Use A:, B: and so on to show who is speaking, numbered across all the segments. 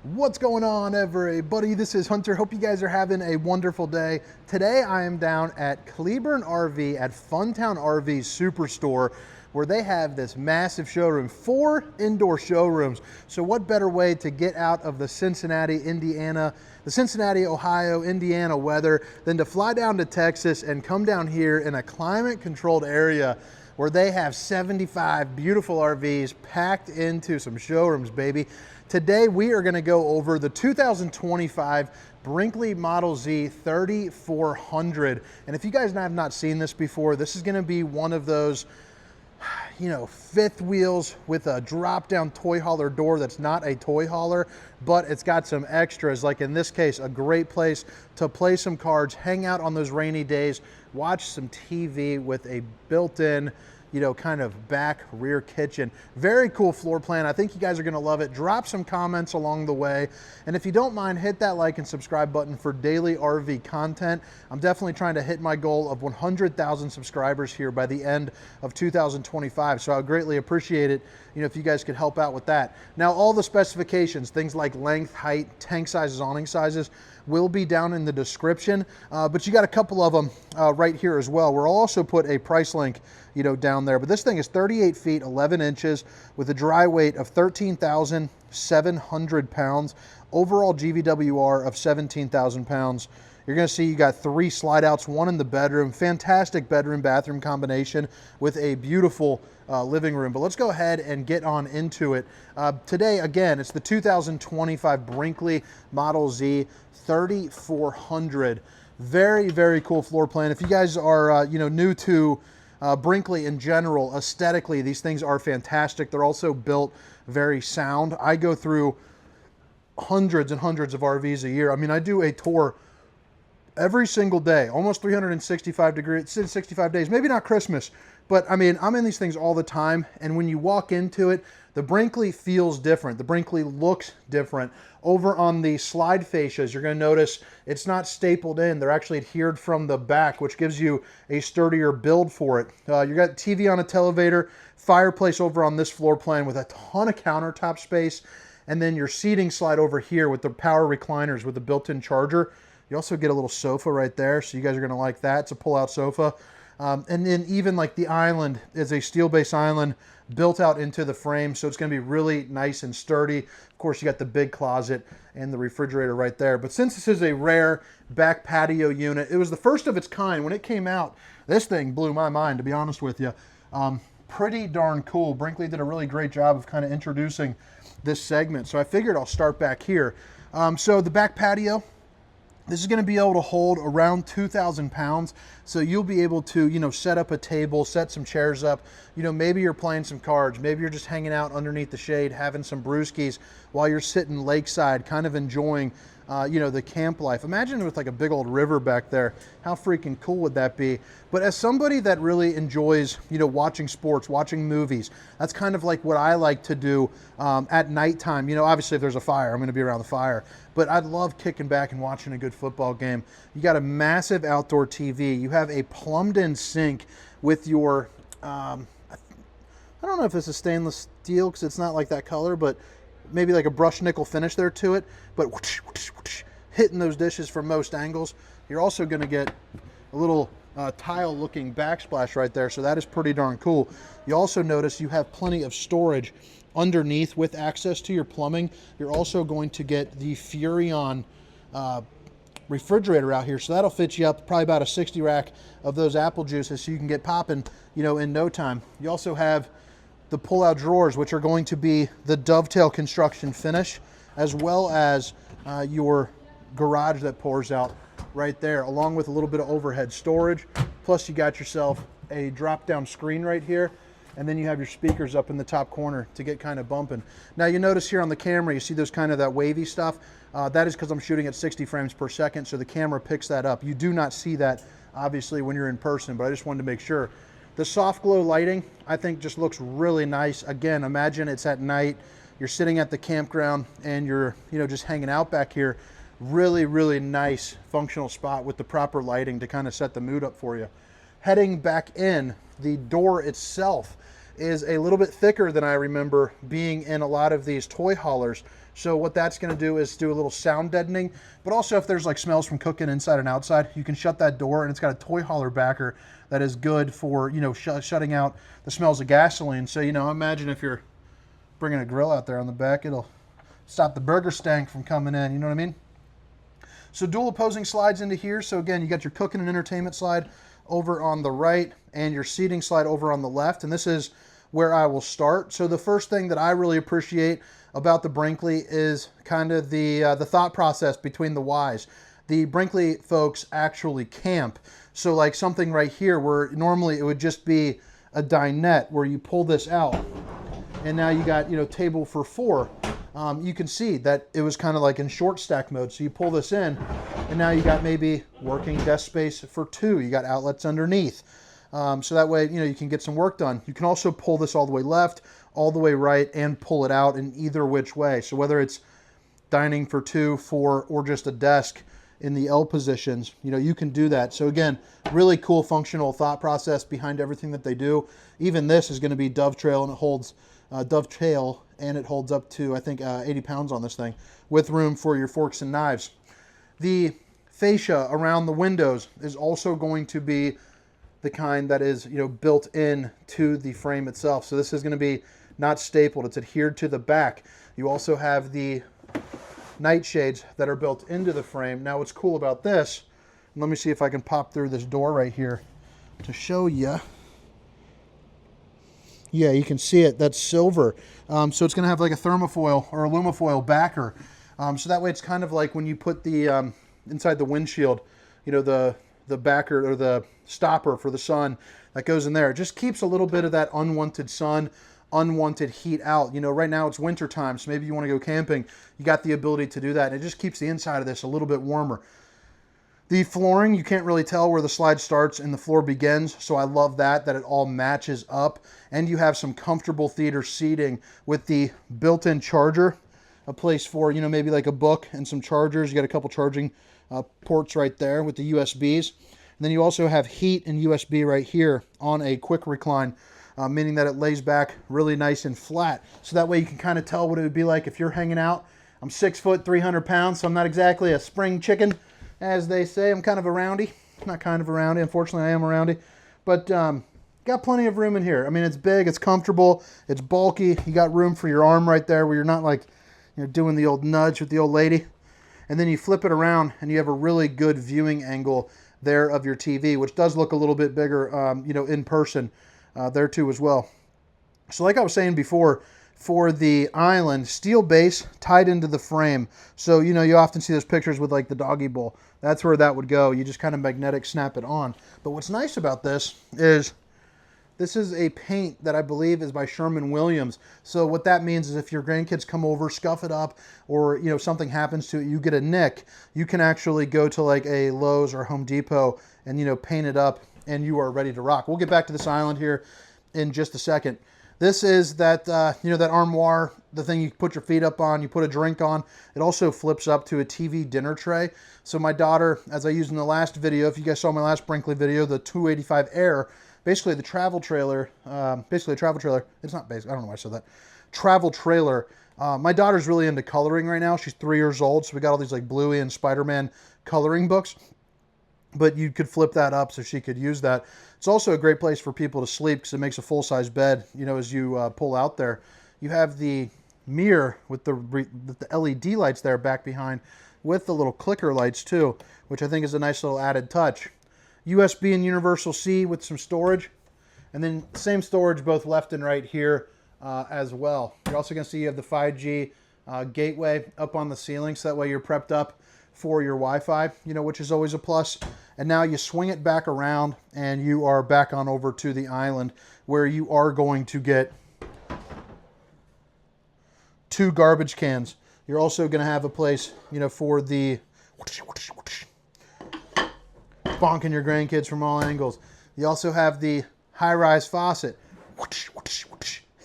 A: What's going on, everybody? This is Hunter. Hope you guys are having a wonderful day. Today I am down at Cleburne RV at Funtown RV Superstore, where they have this massive showroom, 4 indoor showrooms. So what better way to get out of the Cincinnati, Ohio, Indiana weather than to fly down to Texas and come down here in a climate controlled area where they have 75 beautiful RVs packed into some showrooms, baby. Today we are going to go over the 2025 Brinkley Model Z 3400. And if you guys have not seen this before, this is going to be one of those, fifth wheels with a drop down toy hauler door that's not a toy hauler, but it's got some extras, like in this case, a great place to play some cards, hang out on those rainy days, watch some TV with a built-in kind of back rear kitchen. Very cool floor plan. I think you guys are going to love it. Drop some comments along the way. And if you don't mind, hit that like and subscribe button for daily RV content. I'm definitely trying to hit my goal of 100,000 subscribers here by the end of 2025. So I would greatly appreciate it, if you guys could help out with that. Now, all the specifications, things like length, height, tank sizes, awning sizes, will be down in the description, but you got a couple of them right here as well. We'll also put a price link down there. But this thing is 38 feet 11 inches with a dry weight of 13,700 pounds, overall GVWR of 17,000 pounds. You're going to see you got 3 slide outs, one in the bedroom. Fantastic bedroom bathroom combination with a beautiful living room. But let's go ahead and get on into it. Today, again, it's the 2025 Brinkley Model Z 3400. Very, very cool floor plan. If you guys are new to Brinkley in general, aesthetically, these things are fantastic. They're also built very sound. I go through hundreds and hundreds of RVs a year. I mean, I do a tour every single day, almost 365 days, maybe not Christmas, but I mean, I'm in these things all the time. And when you walk into it, the Brinkley feels different. The Brinkley looks different. Over on the slide fascias, you're going to notice it's not stapled in. They're actually adhered from the back, which gives you a sturdier build for it. You got TV on a televator, fireplace over on this floor plan with a ton of countertop space, and then your seating slide over here with the power recliners with the built-in charger. You also get a little sofa right there, so you guys are going to like that. It's a pull-out sofa. And then even like the island is a steel base island built out into the frame, so it's going to be really nice and sturdy. Of course, you got the big closet and the refrigerator right there. But since this is a rare back patio unit, it was the first of its kind. When it came out, this thing blew my mind, to be honest with you. Pretty darn cool. Brinkley did a really great job of kind of introducing this segment, so I figured I'll start back here. So the back patio, this is going to be able to hold around 2,000 pounds. So you'll be able to, set up a table, set some chairs up. Maybe you're playing some cards. Maybe you're just hanging out underneath the shade, having some brewskis while you're sitting lakeside, kind of enjoying, the camp life. Imagine with like a big old river back there. How freaking cool would that be? But as somebody that really enjoys, watching sports, watching movies, that's kind of like what I like to do at nighttime. Obviously if there's a fire, I'm going to be around the fire. But I'd love kicking back and watching a good football game. You got a massive outdoor TV. You have a plumbed-in sink with your, I don't know if this is stainless steel because it's not like that color, but maybe like a brushed nickel finish there to it. But whoosh, whoosh, whoosh, hitting those dishes from most angles. You're also going to get a little tile-looking backsplash right there, so that is pretty darn cool. You also notice you have plenty of storage underneath with access to your plumbing. You're also going to get the Furrion refrigerator out here, so that'll fit you up probably about a 60 rack of those apple juices so you can get popping, in no time. You also have the pull-out drawers, which are going to be the dovetail construction finish, as well as your garage that pours out right there, along with a little bit of overhead storage. Plus you got yourself a drop-down screen right here, and then you have your speakers up in the top corner to get kind of bumping. Now you notice here on the camera, you see those kind of that wavy stuff. That is because I'm shooting at 60 frames per second, so the camera picks that up. You do not see that, obviously, when you're in person, but I just wanted to make sure. The soft glow lighting, I think, just looks really nice. Again, imagine it's at night, you're sitting at the campground, and you're, just hanging out back here. Really, really nice functional spot with the proper lighting to kind of set the mood up for you. Heading back in, the door itself is a little bit thicker than I remember being in a lot of these toy haulers. So what that's going to do is do a little sound deadening, but also if there's like smells from cooking inside and outside, you can shut that door, and it's got a toy hauler backer that is good for, you know, shutting out the smells of gasoline. So, you know, imagine if you're bringing a grill out there on the back, it'll stop the burger stank from coming in, you know what I mean? So dual opposing slides into here. So again, you got your cooking and entertainment slide over on the right and your seating slide over on the left, and this is where I will start. So the first thing that I really appreciate about the Brinkley is kind of the thought process between the Ys. The Brinkley folks actually camp. So like something right here where normally it would just be a dinette where you pull this out and now you got, you know, table for 4. You can see that it was kind of like in short stack mode. So you pull this in and now you got maybe working desk space for 2. You got outlets underneath. So that way, you know, you can get some work done. You can also pull this all the way left, all the way right, and pull it out in either which way. So whether it's dining for 2, 4, or just a desk in the L positions, you know, you can do that. So again, really cool functional thought process behind everything that they do. Even this is going to be dovetail, and it holds dovetail, and it holds up to, I think, 80 pounds on this thing, with room for your forks and knives. The fascia around the windows is also going to be the kind that is, you know, built in to the frame itself. So this is going to be not stapled, it's adhered to the back. You also have the nightshades that are built into the frame. Now what's cool about this, let me see if I can pop through this door right here to show you. Yeah, you can see it, that's silver. So it's going to have like a thermofoil or alumifoil backer. So that way it's kind of like when you put the, inside the windshield, you know, the backer or the stopper for the sun that goes in there. It just keeps a little bit of that unwanted sun, unwanted heat out. You know, right now it's winter time, so maybe you want to go camping. You got the ability to do that, and it just keeps the inside of this a little bit warmer. The flooring, you can't really tell where the slide starts and the floor begins, so I love that it all matches up. And you have some comfortable theater seating with the built-in charger, a place for, you know, maybe like a book and some chargers. You got a couple charging ports right there with the USBs. And then you also have heat and USB right here on a quick recline, meaning that it lays back really nice and flat. So that way you can kind of tell what it would be like if you're hanging out. I'm 6 foot, 300 pounds, so I'm not exactly a spring chicken, as they say. I'm kind of a roundy. Not kind of a roundy. Unfortunately, I am a roundy. But got plenty of room in here. I mean, it's big, it's comfortable, it's bulky. You got room for your arm right there where you're not like, you know, doing the old nudge with the old lady. And then you flip it around and you have a really good viewing angle there of your TV, which does look a little bit bigger, you know, in person there too as well. So like I was saying before, for the island, steel base tied into the frame. So, you know, you often see those pictures with like the doggy bowl. That's where that would go. You just kind of magnetic snap it on. But what's nice about this is a paint that I believe is by Sherwin-Williams. So what that means is if your grandkids come over, scuff it up, or, you know, something happens to it, you get a nick, you can actually go to like a Lowe's or Home Depot and, you know, paint it up, and you are ready to rock. We'll get back to this island here in just a second. This is that, you know, that armoire, the thing you put your feet up on, you put a drink on. It also flips up to a TV dinner tray. So my daughter, as I used in the last video, if you guys saw my last Brinkley video, the 285 Air, basically the travel trailer, it's not basic, I don't know why I said that, travel trailer. My daughter's really into coloring right now. She's 3 years old, so we got all these like Bluey and Spider-Man coloring books. But you could flip that up so she could use that. It's also a great place for people to sleep because it makes a full-size bed, you know, as you pull out there. You have the mirror with the LED lights there back behind with the little clicker lights too, which I think is a nice little added touch. USB and universal C with some storage. And then same storage both left and right here as well. You're also going to see you have the 5G gateway up on the ceiling, so that way you're prepped up for your Wi-Fi, you know, which is always a plus. And now you swing it back around and you are back on over to the island where you are going to get 2 garbage cans. You're also going to have a place, you know, for the bonking your grandkids from all angles. You also have the high-rise faucet,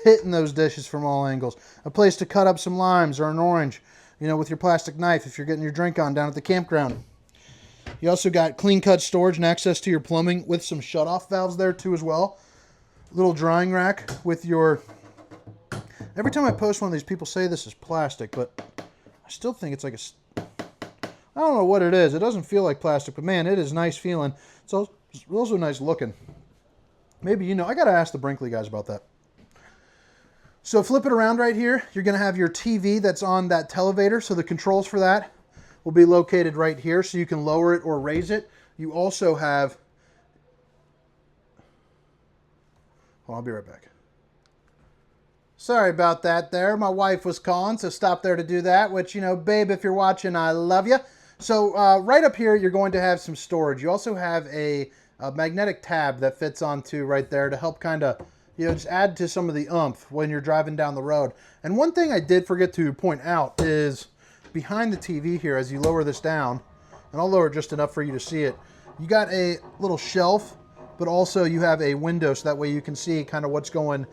A: hitting those dishes from all angles. A place to cut up some limes or an orange, you know, with your plastic knife if you're getting your drink on down at the campground. You also got clean cut storage and access to your plumbing with some shutoff valves there too as well. little drying rack with your... Every time I post one of these, people say this is plastic, but I still think it's like a... I don't know what it is. It doesn't feel like plastic, but man, it is nice feeling. It's also nice looking. Maybe, you know, I got to ask the Brinkley guys about that. So flip it around right here. You're going to have your TV that's on that televator. So the controls for that will be located right here. So you can lower it or raise it. You also have... Well, I'll be right back. Sorry about that there. My wife was calling, so stop there to do that. Which, you know, babe, if you're watching, I love you. So right up here, you're going to have some storage. You also have a magnetic tab that fits onto right there to help kind of, you know, just add to some of the oomph when you're driving down the road. And one thing I did forget to point out is behind the TV here, as you lower this down, and I'll lower it just enough for you to see it, you got a little shelf, but also you have a window so that way you can see kind of what's going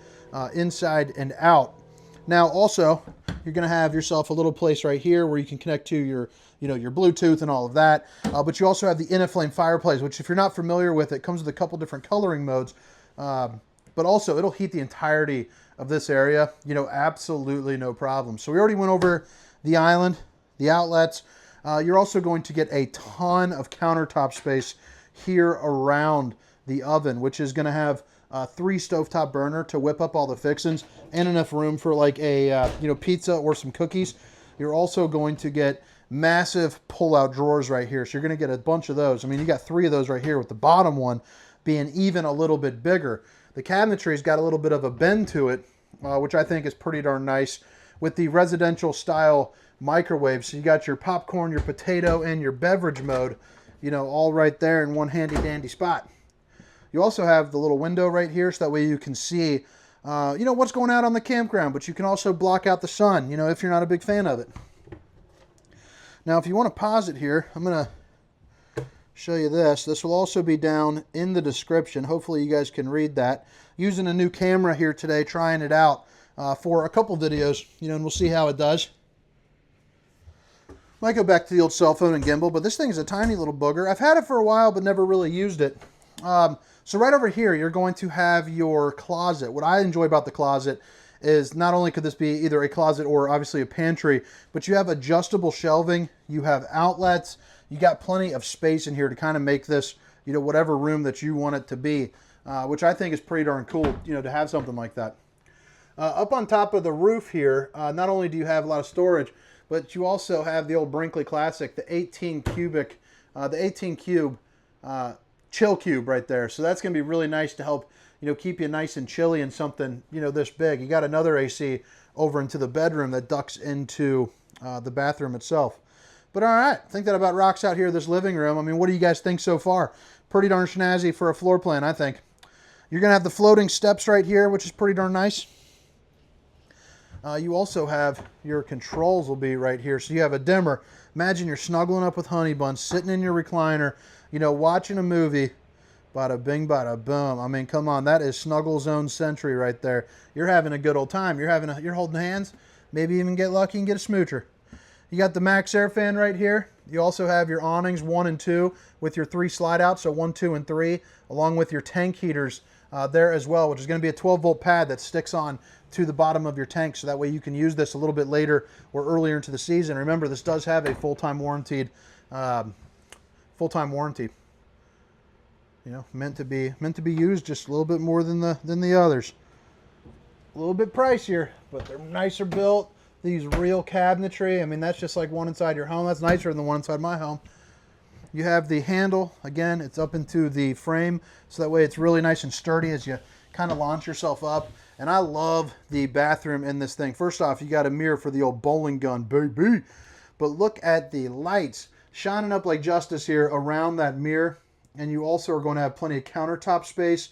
A: inside and out. Now also, you're going to have yourself a little place right here where you can connect to your, you know, your Bluetooth and all of that. But you also have the In-A-Flame fireplace, which if you're not familiar with it, comes with a couple different coloring modes. But also, it'll heat the entirety of this area, you know, absolutely no problem. So we already went over the island, the outlets. You're also going to get a ton of countertop space here around the oven, which is going to have 3 stovetop burner to whip up all the fixings and enough room for like a you know, pizza or some cookies. You're also going to get massive pull-out drawers right here, so you're going to get a bunch of those. I mean, you got 3 of those right here, with the bottom one being even a little bit bigger. The cabinetry's got a little bit of a bend to it, which I think is pretty darn nice, with the residential style microwave. So you got your popcorn, your potato, and your beverage mode, you know, all right there in one handy dandy spot. You also have the little window right here, so that way you can see, you know, what's going out on the campground, but you can also block out the sun, you know, if you're not a big fan of it. Now, if you want to pause it here, I'm going to show you this. This will also be down in the description. Hopefully you guys can read that. Using a new camera here today, trying it out for a couple videos, you know, and we'll see how it does. Might go back to the old cell phone and gimbal, but this thing is a tiny little booger. I've had it for a while, but never really used it. So right over here, you're going to have your closet. What I enjoy about the closet is not only could this be either a closet or obviously a pantry, but you have adjustable shelving, you have outlets, you got plenty of space in here to kind of make this, you know, whatever room that you want it to be, which I think is pretty darn cool, you know, to have something like that. Up on top of the roof here, not only do you have a lot of storage, but you also have the old Brinkley Classic, the 18 cube chill cube right there. So that's going to be really nice to help, you know, keep you nice and chilly in something, you know, this big. You got another AC over into the bedroom that ducts into the bathroom itself. But all right, I think that about rocks out here this living room. I mean, what do you guys think so far? Pretty darn snazzy for a floor plan, I think. You're going to have the floating steps right here, which is pretty darn nice. You also have your controls will be right here. So you have a dimmer. Imagine you're snuggling up with Honey Bun, sitting in your recliner, you know, watching a movie. Bada bing, bada boom. I mean, come on, that is Snuggle Zone Century right there. You're having a good old time. You're holding hands. Maybe even get lucky and get a smoocher. You got the Max Air fan right here. You also have your awnings 1 and 2 with your 3 slide outs, so 1, 2, and 3, along with your tank heaters there as well, which is going to be a 12-volt pad that sticks on to the bottom of your tank, so that way you can use this a little bit later or earlier into the season. Remember, this does have a full-time warranty. You know, meant to be used just a little bit more than the others. A little bit pricier, but they're nicer built. These real cabinetry. I mean, that's just like one inside your home. That's nicer than the one inside my home. You have the handle. Again, it's up into the frame, so that way it's really nice and sturdy as you kind of launch yourself up. And I love the bathroom in this thing. First off, you got a mirror for the old bowling gun, baby. But look at the lights shining up like justice here around that mirror. And you also are going to have plenty of countertop space.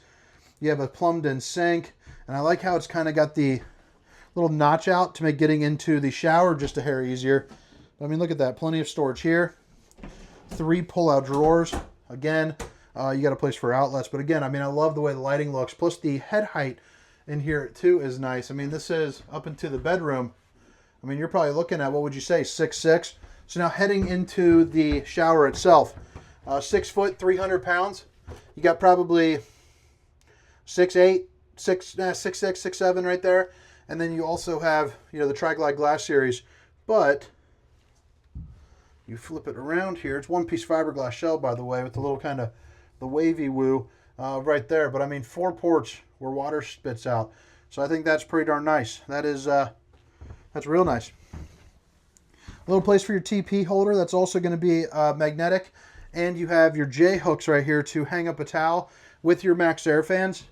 A: You have a plumbed in sink. And I like how it's kind of got the little notch out to make getting into the shower just a hair easier. I mean, look at that. Plenty of storage here. 3 pull-out drawers. Again, you got a place for outlets. But again, I mean, I love the way the lighting looks. Plus the head height in here too is nice. I mean, this is up into the bedroom. I mean, you're probably looking at, what would you say, 6'6". So now heading into the shower itself. 6 foot, 300 pounds. You got probably 6'8", 6.6, 6.7 right there. And then you also have, you know, the Tri-Glide Glass Series. But you flip it around here. It's one-piece fiberglass shell, by the way, with the little kind of the wavy woo right there. But I mean, 4 ports where water spits out. So I think that's pretty darn nice. That is, that's real nice. A little place for your TP holder. That's also going to be magnetic. And you have your J hooks right here to hang up a towel with your Max Air fans.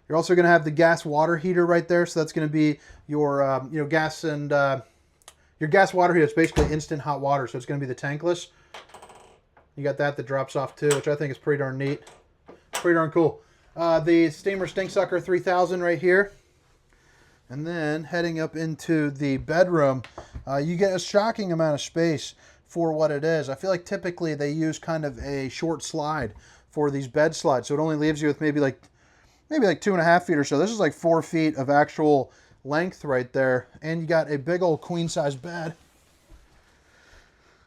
A: You're also going to have the gas water heater right there. So that's going to be your you know, gas and your gas water heater. It's basically instant hot water. So it's going to be the tankless. You got that drops off too, which I think is pretty darn neat. Pretty darn cool. The Steamer Stink Sucker 3000 right here. And then heading up into the bedroom, you get a shocking amount of space for what it is. I feel like typically they use kind of a short slide for these bed slides. So it only leaves you with maybe like 2.5 feet or so. This is like 4 feet of actual length right there. And you got a big old queen size bed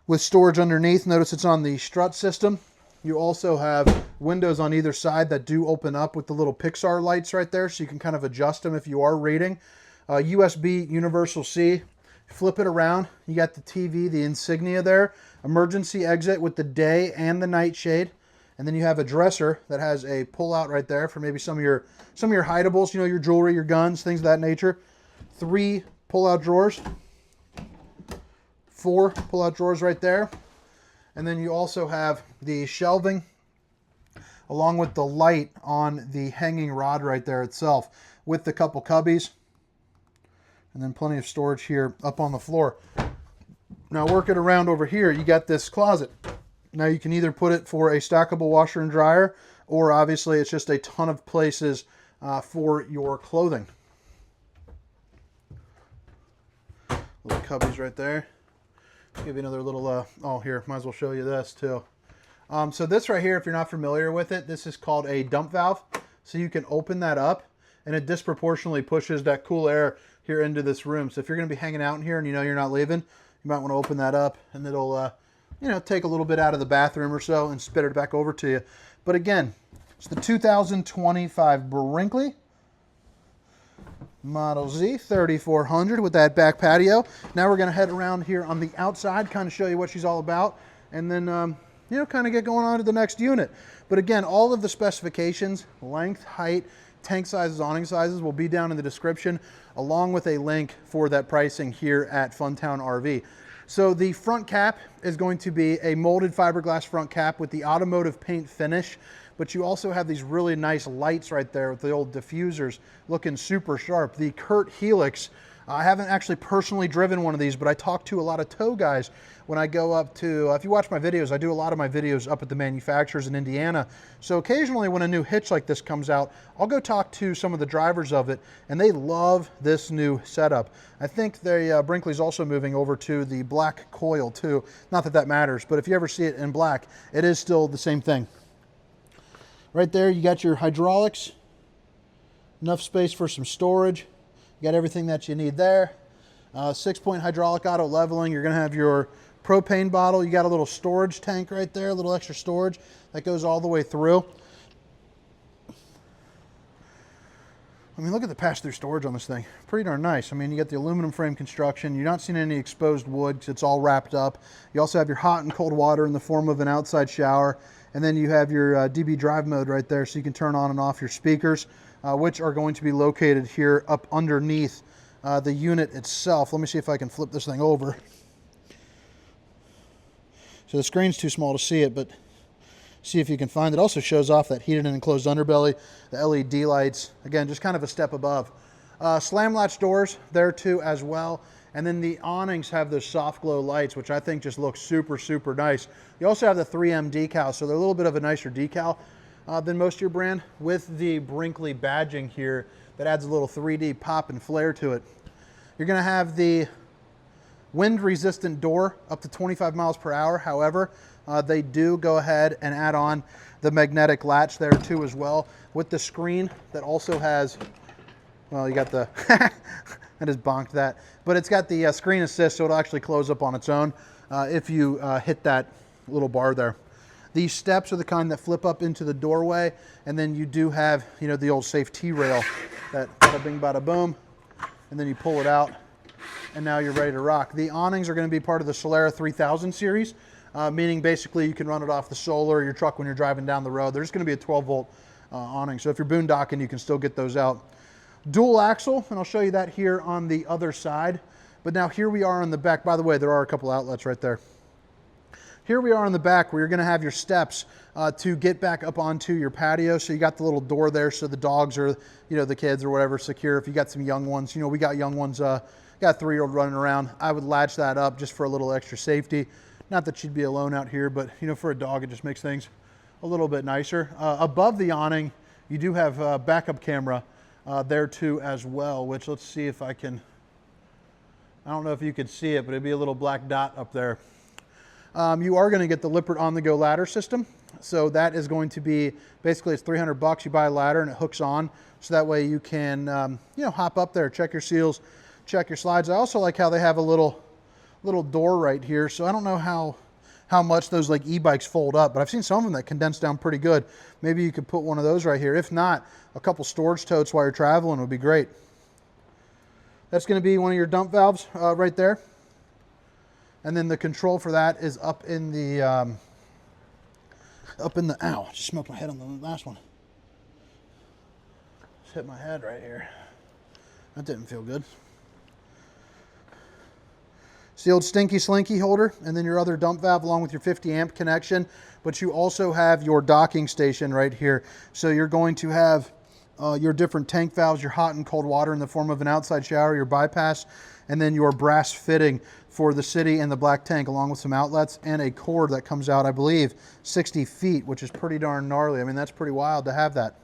A: with storage underneath. Notice it's on the strut system. You also have windows on either side that do open up with the little Pixar lights right there, so you can kind of adjust them if you are reading. USB Universal C. Flip it around. You got the TV, the insignia there. Emergency exit with the day and the night shade. And then you have a dresser that has a pull-out right there for maybe some of your hideables, you know, your jewelry, your guns, things of that nature. 3 pull-out drawers. 4 pull-out drawers right there. And then you also have the shelving along with the light on the hanging rod right there itself with the couple cubbies. And then plenty of storage here up on the floor. Now working around over here, you got this closet. Now you can either put it for a stackable washer and dryer, or obviously it's just a ton of places for your clothing. Little cubbies right there. Give you another little, oh here, might as well show you this too. So this right here, if you're not familiar with it, this is called a dump valve. So you can open that up and it disproportionately pushes that cool air here into this room. So if you're going to be hanging out in here and you know you're not leaving, you might want to open that up and it'll, you know, take a little bit out of the bathroom or so and spit it back over to you. But again, it's the 2025 Brinkley Model Z 3400 with that back patio. Now we're going to head around here on the outside, kind of show you what she's all about, and then, you know, kind of get going on to the next unit. But again, all of the specifications, length, height, tank sizes, awning sizes will be down in the description, along with a link for that pricing here at Funtown RV. So the front cap is going to be a molded fiberglass front cap with the automotive paint finish, but you also have these really nice lights right there with the old diffusers looking super sharp. The Kurt Helix, I haven't actually personally driven one of these, but I talk to a lot of tow guys when I go up to, if you watch my videos, I do a lot of my videos up at the manufacturers in Indiana. So occasionally when a new hitch like this comes out, I'll go talk to some of the drivers of it, and they love this new setup. I think Brinkley's also moving over to the black coil too. Not that that matters, but if you ever see it in black, it is still the same thing. Right there, you got your hydraulics, enough space for some storage. You got everything that you need there. 6-point hydraulic auto leveling. You're going to have your propane bottle. You got a little storage tank right there, a little extra storage that goes all the way through. I mean, look at the pass-through storage on this thing. Pretty darn nice. I mean, you got the aluminum frame construction. You're not seeing any exposed wood because it's all wrapped up. You also have your hot and cold water in the form of an outside shower. And then you have your DB drive mode right there, so you can turn on and off your speakers, which are going to be located here up underneath the unit itself. Let me see if I can flip this thing over. So the screen's too small to see it, but see if you can find it. Also shows off that heated and enclosed underbelly, the LED lights. Again, just kind of a step above. Slam latch doors there too as well. And then the awnings have those soft glow lights, which I think just look super, super nice. You also have the 3M decals, so they're a little bit of a nicer decal than most of your brand, with the Brinkley badging here that adds a little 3D pop and flair to it. You're going to have the wind-resistant door up to 25 miles per hour. However, they do go ahead and add on the magnetic latch there too as well, with the screen that also has, well, you got the, I just bonked that, but it's got the screen assist, so it'll actually close up on its own if you hit that little bar there. These steps are the kind that flip up into the doorway, and then you do have, you know, the old safe T-rail that bada bing bada boom, and then you pull it out, and now you're ready to rock. The awnings are going to be part of the Solera 3000 series, meaning basically you can run it off the solar or your truck when you're driving down the road. There's going to be a 12-volt awning, so if you're boondocking, you can still get those out. Dual axle, and I'll show you that here on the other side. But now here we are on the back. By the way, there are a couple outlets right there. Here we are on the back where you're going to have your steps to get back up onto your patio. So you got the little door there so the dogs or, you know, the kids or whatever secure. If you got some young ones, you know, we got young ones, got a 3-year-old running around. I would latch that up just for a little extra safety. Not that she'd be alone out here, but, you know, for a dog, it just makes things a little bit nicer. Above the awning, you do have a backup camera there too as well, which let's see if I can, I don't know if you could see it, but it'd be a little black dot up there. You are going to get the Lippert on-the-go ladder system. So that is going to be, basically it's $300. You buy a ladder and it hooks on. So that way you can, you know, hop up there, check your seals, check your slides. I also like how they have a little door right here. So I don't know how much those like e-bikes fold up, but I've seen some of them that condense down pretty good. Maybe you could put one of those right here. If not, a couple storage totes while you're traveling would be great. That's going to be one of your dump valves right there. And then the control for that is up in the, ow, just smoked my head on the last one. Just hit my head right here. That didn't feel good. It's the old stinky slinky holder, and then your other dump valve along with your 50 amp connection. But you also have your docking station right here. So you're going to have your different tank valves, your hot and cold water in the form of an outside shower, your bypass, and then your brass fitting for the city and the black tank, along with some outlets and a cord that comes out, I believe, 60 feet, which is pretty darn gnarly. I mean, that's pretty wild to have that.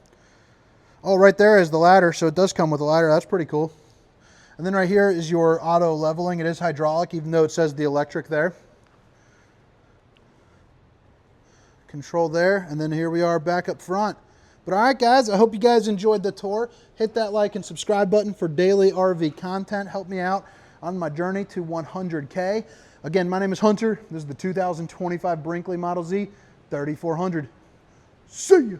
A: Oh, right there is the ladder, so it does come with a ladder. That's pretty cool. And then right here is your auto leveling. It is hydraulic, even though it says the electric there. Control there, and then here we are back up front. But all right, guys, I hope you guys enjoyed the tour. Hit that like and subscribe button for daily RV content. Help me out on my journey to 100K. Again, my name is Hunter. This is the 2025 Brinkley Model Z 3400. See ya.